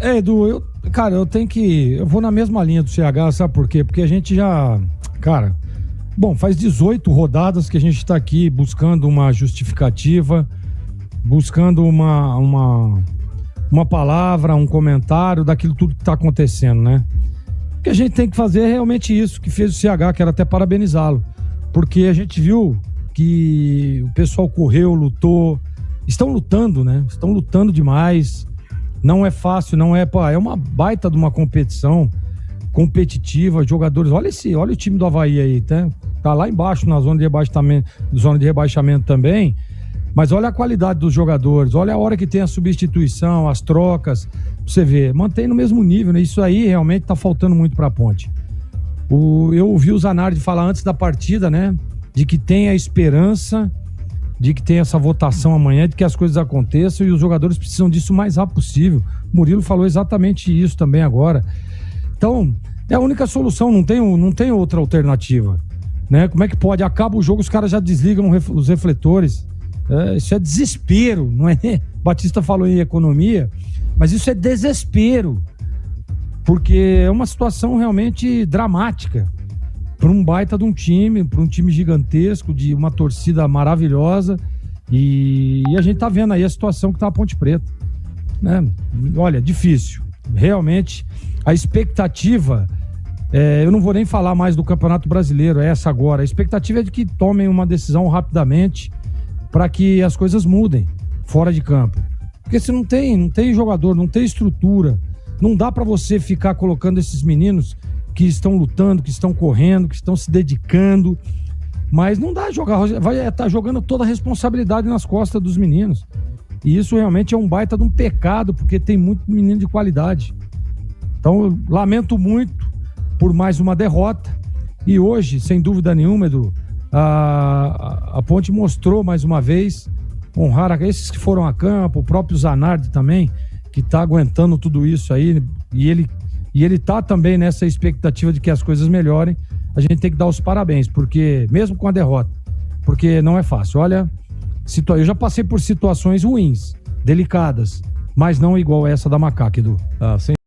Edu, cara, eu vou na mesma linha do CH, sabe por quê? Porque a gente já, cara, bom, faz 18 rodadas que a gente tá aqui buscando uma justificativa, buscando uma palavra, um comentário daquilo tudo que tá acontecendo, né? O que a gente tem que fazer é realmente isso que fez o CH, quero até parabenizá-lo, porque a gente viu que o pessoal correu, lutou, estão lutando, né? Estão lutando demais. Não é fácil, não é, pô, é uma baita de uma competição competitiva, jogadores, olha o time do Avaí aí, tá lá embaixo na zona de rebaixamento também, mas olha a qualidade dos jogadores, olha a hora que tem a substituição, as trocas, você vê, mantém no mesmo nível, né? Isso aí realmente tá faltando muito pra Ponte. Eu ouvi o Zanardi falar antes da partida, né, de que tem a esperança de que tem essa votação amanhã, de que as coisas aconteçam e os jogadores precisam disso o mais rápido possível. O Murilo falou exatamente isso também agora. Então, é a única solução, não tem outra alternativa, né? Como é que pode? Acaba o jogo, os caras já desligam os refletores. Isso é desespero, não é? Batista falou em economia, mas isso é desespero, porque é uma situação realmente dramática para um baita de um time, para um time gigantesco, de uma torcida maravilhosa, e a gente tá vendo aí a situação que tá a Ponte Preta, né? Olha, difícil, realmente, a expectativa, eu não vou nem falar mais do Campeonato Brasileiro, é essa agora, a expectativa é de que tomem uma decisão rapidamente para que as coisas mudem fora de campo, porque se não tem jogador, não tem estrutura, não dá para você ficar colocando esses meninos que estão lutando, que estão correndo, que estão se dedicando, mas não dá jogar, vai estar jogando toda a responsabilidade nas costas dos meninos, e isso realmente é um baita de um pecado, porque tem muito menino de qualidade. Então eu lamento muito por mais uma derrota, e hoje, sem dúvida nenhuma, Edu, a Ponte mostrou mais uma vez, honrar esses que foram a campo, o próprio Zanardi também, que está aguentando tudo isso aí, e ele tá também nessa expectativa de que as coisas melhorem. A gente tem que dar os parabéns, porque mesmo com a derrota, porque não é fácil. Olha, eu já passei por situações ruins, delicadas, mas não igual essa da Macaca, Edu.